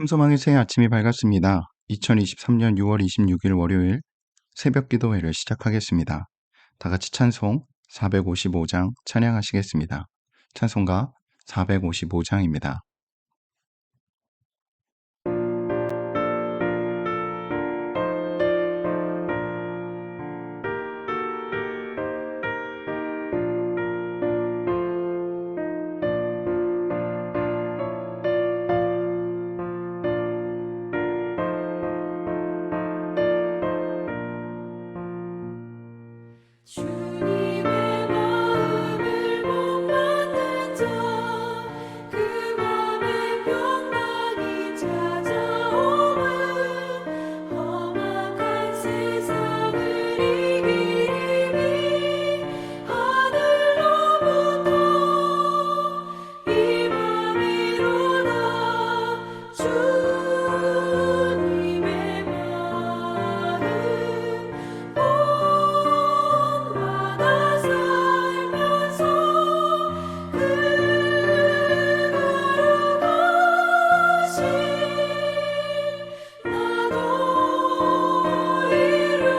흠소망의 새 아침이 밝았습니다. 2023년 6월 26일 월요일 새벽 기도회를 시작하겠습니다. 다 같이 찬송 455장 찬양하시겠습니다. 찬송가 455장입니다. 주님의 마음을 목마른 자, 그 맘에 평강이 찾아오면 험악한 세상을 이기리니 하늘로부터 이 맘이로다. 주님의 마음 본받아 살면서 그거룩하신 나도 이루리.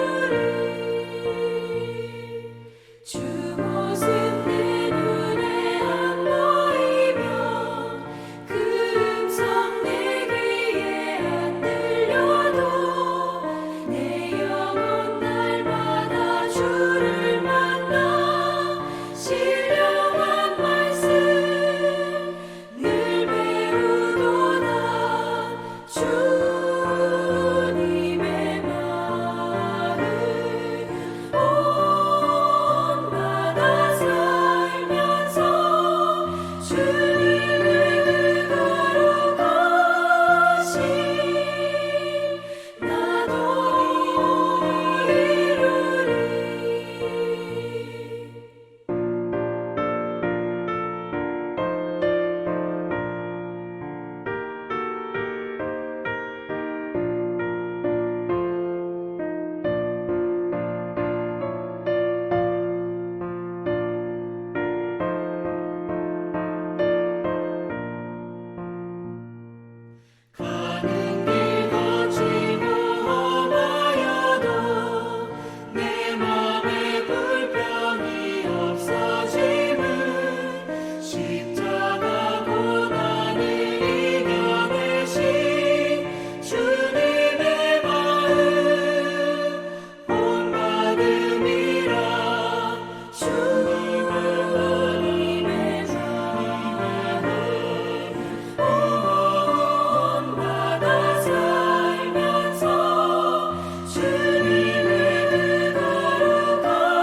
주 모습 내 눈에 안 보이며 그 음성 내 귀에 안 들려도 내 영혼 날마다 주를 만나 신령한 말씀 늘 배우도다. 주님의 마음 본받아 살면서 주님의 그거룩하신 나도 이루리. 가는 길 거치고 험하여도 내 맘에 불평이 없어짐은 십자가 고난을 이겨내신 주님의 마음 본받음이라. 주님의 마음 본받아 살면서 주님의 그거룩하신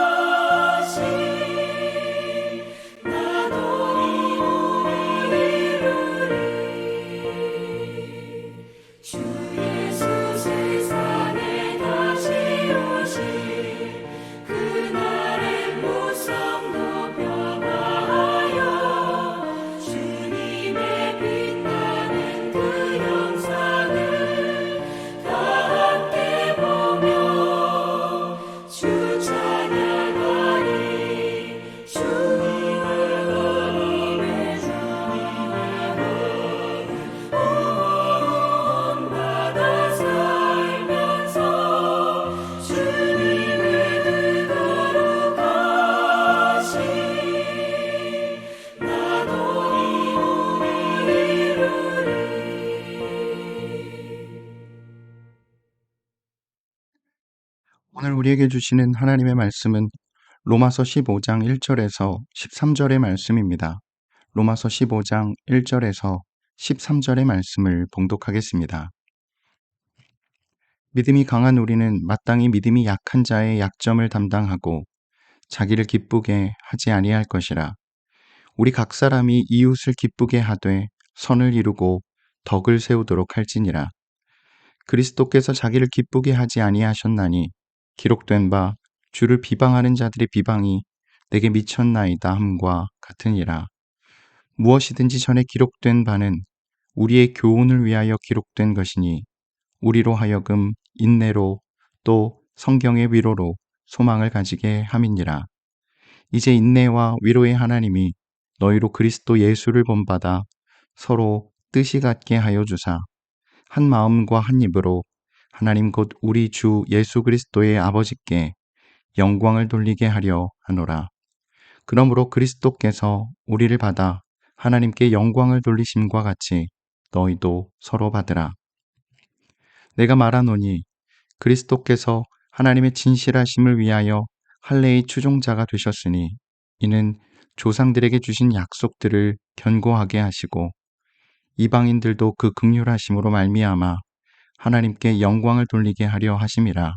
나도 이루리. 주 예수 세상에 다시 오실 그날의 무성도 변화하여 주님의 빛나는 그 영상을 다 함께 보며 주 찬양하리. 주님의 본받아 살면서 주님의 그거룩하신 나도 이루리. 오늘 우리에게 주시는 하나님의 말씀은 로마서 15장 1절에서 13절의 말씀입니다. 로마서 15장 1절에서 13절의 말씀을 봉독하겠습니다. 믿음이 강한 우리는 마땅히 믿음이 약한 자의 약점을 담당하고 자기를 기쁘게 하지 아니할 것이라. 우리 각 사람이 이웃을 기쁘게 하되 선을 이루고 덕을 세우도록 할지니라. 그리스도께서 자기를 기쁘게 하지 아니하셨나니 기록된 바 주를 비방하는 자들의 비방이 내게 미쳤나이다 함과 같으니라. 무엇이든지 전에 기록된 바는 우리의 교훈을 위하여 기록된 것이니 우리로 하여금 인내로 또 성경의 위로로 소망을 가지게 함이니라. 이제 인내와 위로의 하나님이 너희로 그리스도 예수를 본받아 서로 뜻이 같게 하여 주사 한 마음과 한 입으로 하나님 곧 우리 주 예수 그리스도의 아버지께 영광을 돌리게 하려 하노라. 그러므로 그리스도께서 우리를 받아 하나님께 영광을 돌리심과 같이 너희도 서로 받으라. 내가 말하노니 그리스도께서 하나님의 진실하심을 위하여 할례의 추종자가 되셨으니 이는 조상들에게 주신 약속들을 견고하게 하시고 이방인들도 그 긍휼하심으로 말미암아 하나님께 영광을 돌리게 하려 하심이라.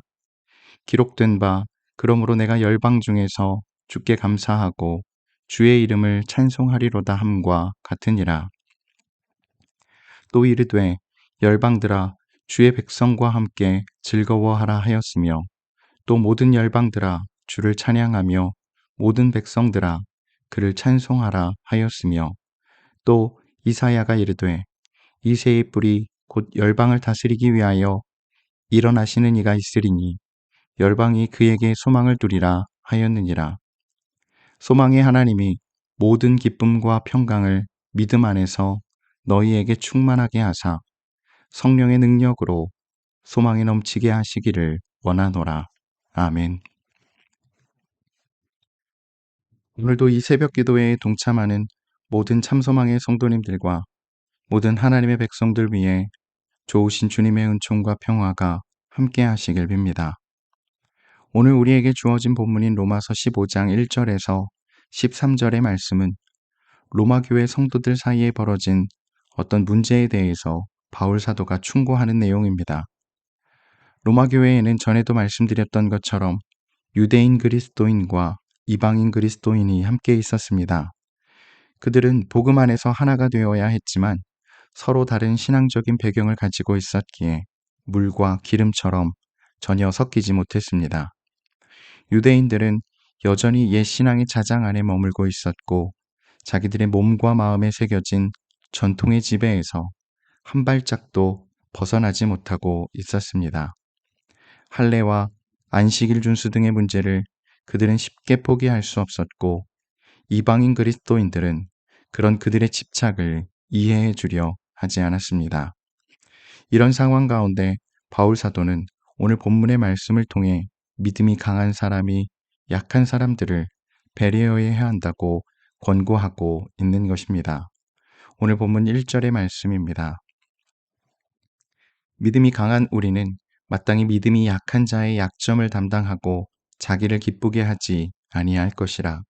기록된 바 그러므로 내가 열방 중에서 주께 감사하고 주의 이름을 찬송하리로다 함과 같으니라. 또 이르되 열방들아 주의 백성과 함께 즐거워하라 하였으며 또 모든 열방들아 주를 찬양하며 모든 백성들아 그를 찬송하라 하였으며 또 이사야가 이르되 이새의 뿔이 곧 열방을 다스리기 위하여 일어나시는 이가 있으리니 열방이 그에게 소망을 두리라 하였느니라. 소망의 하나님이 모든 기쁨과 평강을 믿음 안에서 너희에게 충만하게 하사 성령의 능력으로 소망에 넘치게 하시기를 원하노라. 아멘. 오늘도 이 새벽 기도회에 동참하는 모든 참소망의 성도님들과 모든 하나님의 백성들 위해 좋으신 주님의 은총과 평화가 함께 하시길 빕니다. 오늘 우리에게 주어진 본문인 로마서 15장 1절에서 13절의 말씀은 로마 교회 성도들 사이에 벌어진 어떤 문제에 대해서 바울 사도가 충고하는 내용입니다. 로마 교회에는 전에도 말씀드렸던 것처럼 유대인 그리스도인과 이방인 그리스도인이 함께 있었습니다. 그들은 복음 안에서 하나가 되어야 했지만 서로 다른 신앙적인 배경을 가지고 있었기에 물과 기름처럼 전혀 섞이지 못했습니다. 유대인들은 여전히 옛 신앙의 자장 안에 머물고 있었고 자기들의 몸과 마음에 새겨진 전통의 지배에서 한 발짝도 벗어나지 못하고 있었습니다. 할례와 안식일 준수 등의 문제를 그들은 쉽게 포기할 수 없었고 이방인 그리스도인들은 그런 그들의 집착을 이해해 주려 하지 않았습니다. 이런 상황 가운데 바울 사도는 오늘 본문의 말씀을 통해 믿음이 강한 사람이 약한 사람들을 배려해야 한다고 권고하고 있는 것입니다. 오늘 본문 1절의 말씀입니다. 믿음이 강한 우리는 마땅히 믿음이 약한 자의 약점을 담당하고 자기를 기쁘게 하지 아니할 것이라.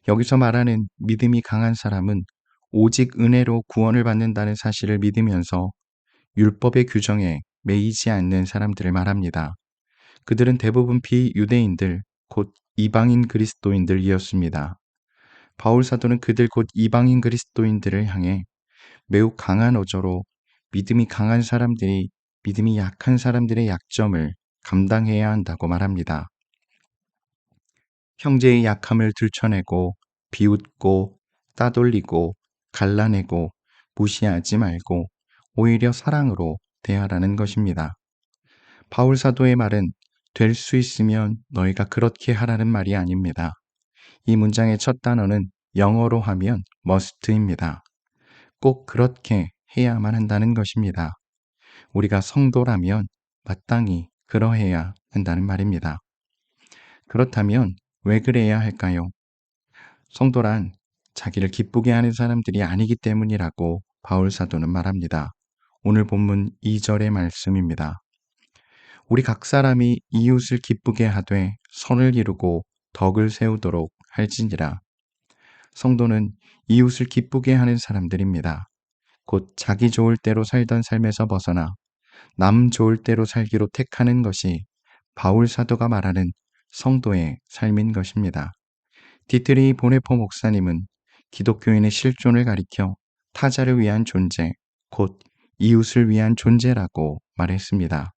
여기서 말하는 믿음이 강한 사람은 오직 은혜로 구원을 받는다는 사실을 믿으면서 율법의 규정에 매이지 않는 사람들을 말합니다. 그들은 대부분 비유대인들, 곧 이방인 그리스도인들이었습니다. 바울 사도는 그들 곧 이방인 그리스도인들을 향해 매우 강한 어조로 믿음이 강한 사람들이 믿음이 약한 사람들의 약점을 감당해야 한다고 말합니다. 형제의 약함을 들춰내고 비웃고 따돌리고 갈라내고 무시하지 말고 오히려 사랑으로 대하라는 것입니다. 바울 사도의 말은 될 수 있으면 너희가 그렇게 하라는 말이 아닙니다. 이 문장의 첫 단어는 영어로 하면 must입니다. 꼭 그렇게 해야만 한다는 것입니다. 우리가 성도라면 마땅히 그러해야 한다는 말입니다. 그렇다면 왜 그래야 할까요? 성도란 자기를 기쁘게 하는 사람들이 아니기 때문이라고 바울 사도는 말합니다. 오늘 본문 2절의 말씀입니다. 우리 각 사람이 이웃을 기쁘게 하되 선을 이루고 덕을 세우도록 할지니라. 성도는 이웃을 기쁘게 하는 사람들입니다. 곧 자기 좋을 대로 살던 삶에서 벗어나 남 좋을 대로 살기로 택하는 것이 바울 사도가 말하는 성도의 삶인 것입니다. 디트리 보네포 목사님은 기독교인의 실존을 가리켜 타자를 위한 존재, 곧 이웃을 위한 존재라고 말했습니다.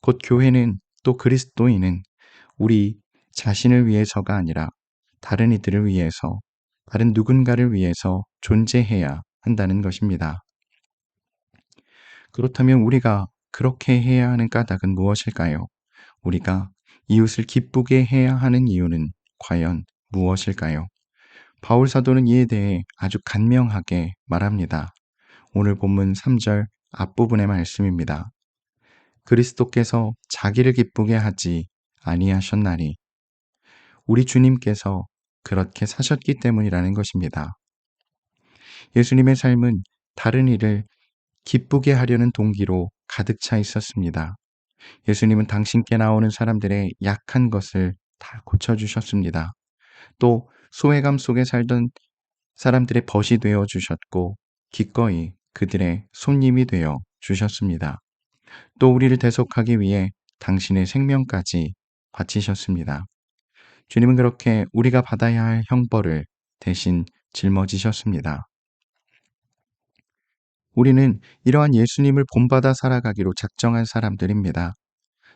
곧 교회는 또 그리스도인은 우리 자신을 위해서가 아니라 다른 이들을 위해서, 다른 누군가를 위해서 존재해야 한다는 것입니다. 그렇다면 우리가 그렇게 해야 하는 까닭은 무엇일까요? 우리가 이웃을 기쁘게 해야 하는 이유는 과연 무엇일까요? 바울 사도는 이에 대해 아주 간명하게 말합니다. 오늘 본문 3절 앞부분의 말씀입니다. 그리스도께서 자기를 기쁘게 하지 아니하셨나니 우리 주님께서 그렇게 사셨기 때문이라는 것입니다. 예수님의 삶은 다른 이를 기쁘게 하려는 동기로 가득 차 있었습니다. 예수님은 당신께 나오는 사람들의 약한 것을 다 고쳐주셨습니다. 또 소외감 속에 살던 사람들의 벗이 되어 주셨고 기꺼이 그들의 손님이 되어 주셨습니다. 또 우리를 대속하기 위해 당신의 생명까지 바치셨습니다. 주님은 그렇게 우리가 받아야 할 형벌을 대신 짊어지셨습니다. 우리는 이러한 예수님을 본받아 살아가기로 작정한 사람들입니다.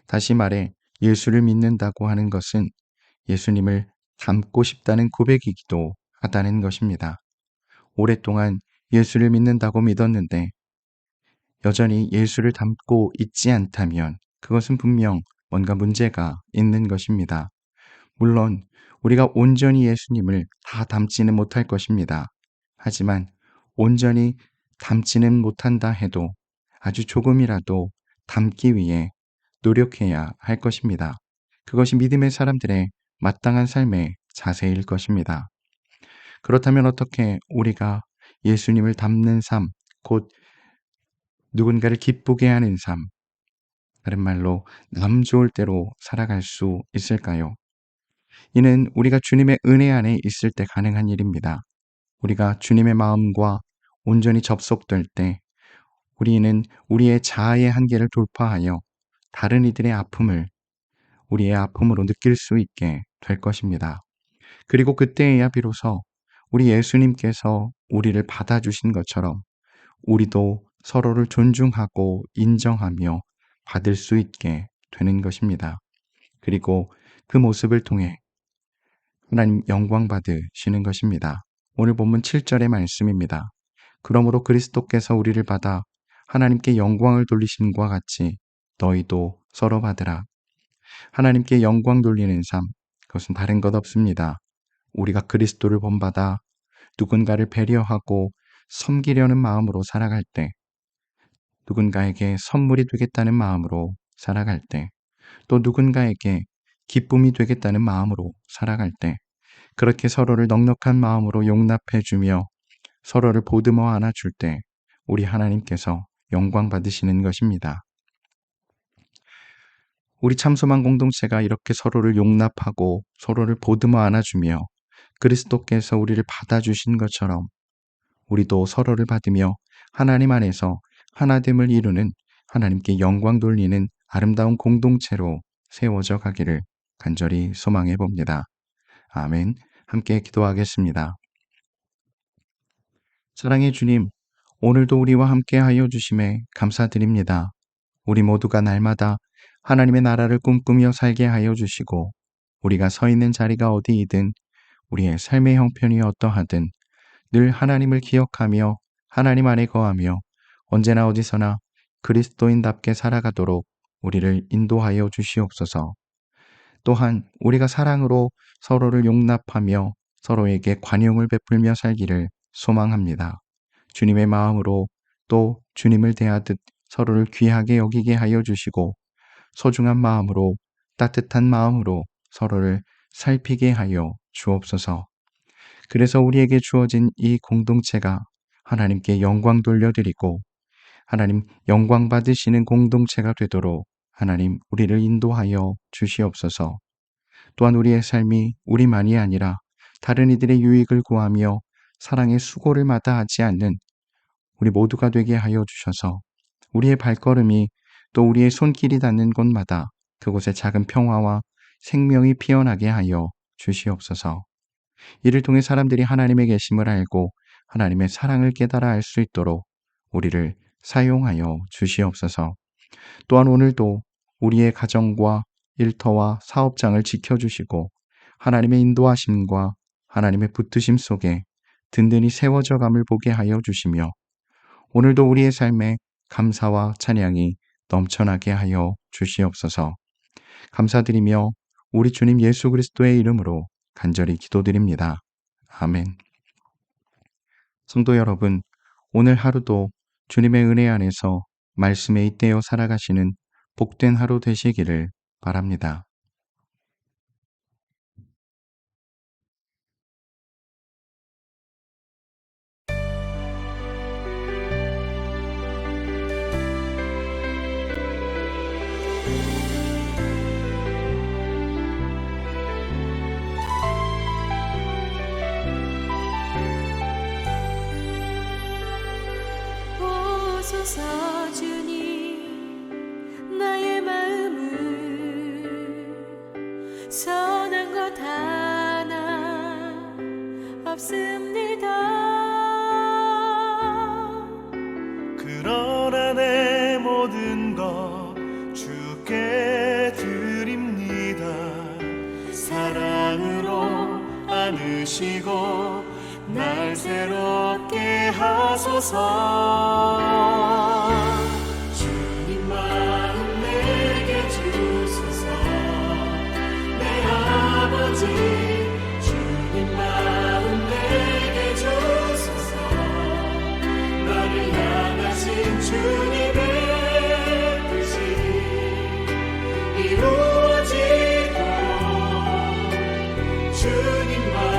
다시 말해 예수를 믿는다고 하는 것은 예수님을 닮고 싶다는 고백이기도 하다는 것입니다. 오랫동안 예수를 믿는다고 믿었는데 여전히 예수를 닮고 있지 않다면 그것은 분명 뭔가 문제가 있는 것입니다. 물론 우리가 온전히 예수님을 다 닮지는 못할 것입니다. 하지만 온전히 닮지는 못한다 해도 아주 조금이라도 닮기 위해 노력해야 할 것입니다. 그것이 믿음의 사람들의 마땅한 삶의 자세일 것입니다. 그렇다면 어떻게 우리가 예수님을 닮는 삶, 곧 누군가를 기쁘게 하는 삶, 다른 말로 남 좋을 대로 살아갈 수 있을까요? 이는 우리가 주님의 은혜 안에 있을 때 가능한 일입니다. 우리가 주님의 마음과 온전히 접속될 때 우리는 우리의 자아의 한계를 돌파하여 다른 이들의 아픔을 우리의 아픔으로 느낄 수 있게 될 것입니다. 그리고 그때에야 비로소 우리 예수님께서 우리를 받아주신 것처럼 우리도 서로를 존중하고 인정하며 받을 수 있게 되는 것입니다. 그리고 그 모습을 통해 하나님 영광 받으시는 것입니다. 오늘 본문 7절의 말씀입니다. 그러므로 그리스도께서 우리를 받아 하나님께 영광을 돌리심과 같이 너희도 서로 받으라. 하나님께 영광 돌리는 삶, 그것은 다른 것 없습니다. 우리가 그리스도를 본받아 누군가를 배려하고 섬기려는 마음으로 살아갈 때, 누군가에게 선물이 되겠다는 마음으로 살아갈 때, 또 누군가에게 기쁨이 되겠다는 마음으로 살아갈 때, 그렇게 서로를 넉넉한 마음으로 용납해주며 서로를 보듬어 안아줄 때 우리 하나님께서 영광 받으시는 것입니다. 우리 참소만 공동체가 이렇게 서로를 용납하고 서로를 보듬어 안아주며 그리스도께서 우리를 받아주신 것처럼 우리도 서로를 받으며 하나님 안에서 하나됨을 이루는 하나님께 영광 돌리는 아름다운 공동체로 세워져 가기를 간절히 소망해 봅니다. 아멘. 함께 기도하겠습니다. 사랑의 주님, 오늘도 우리와 함께 하여 주심에 감사드립니다. 우리 모두가 날마다 하나님의 나라를 꿈꾸며 살게 하여 주시고 우리가 서 있는 자리가 어디이든 우리의 삶의 형편이 어떠하든 늘 하나님을 기억하며 하나님 안에 거하며 언제나 어디서나 그리스도인답게 살아가도록 우리를 인도하여 주시옵소서. 또한 우리가 사랑으로 서로를 용납하며 서로에게 관용을 베풀며 살기를 소망합니다. 주님의 마음으로 또 주님을 대하듯 서로를 귀하게 여기게 하여 주시고 소중한 마음으로 따뜻한 마음으로 서로를 살피게 하여 주옵소서. 그래서 우리에게 주어진 이 공동체가 하나님께 영광 돌려드리고 하나님 영광 받으시는 공동체가 되도록 하나님 우리를 인도하여 주시옵소서. 또한 우리의 삶이 우리만이 아니라 다른 이들의 유익을 구하며 사랑의 수고를 마다하지 않는 우리 모두가 되게 하여 주셔서 우리의 발걸음이 또 우리의 손길이 닿는 곳마다 그곳에 작은 평화와 생명이 피어나게 하여 주시옵소서. 이를 통해 사람들이 하나님의 계심을 알고 하나님의 사랑을 깨달아 알 수 있도록 우리를 사용하여 주시옵소서. 또한 오늘도 우리의 가정과 일터와 사업장을 지켜주시고 하나님의 인도하심과 하나님의 붙드심 속에 든든히 세워져 감을 보게 하여 주시며 오늘도 우리의 삶에 감사와 찬양이 넘쳐나게 하여 주시옵소서. 감사드리며 우리 주님 예수 그리스도의 이름으로 간절히 기도드립니다. 아멘. 성도 여러분, 오늘 하루도 주님의 은혜 안에서 말씀에 잇대어 살아가시는 복된 하루 되시기를 바랍니다. 오소서 주님 나의 마음을 선한 것 하나 없습니다. 그러나 내 모든 것 주께 드립니다. 사랑으로 안으시고 날 새롭게 하소서. 주님 마음 내게 주소서. 내 아버지 주님 마음 내게 주소서. 나를 향하신 주님의 뜻이 이루어지도록 주님 마음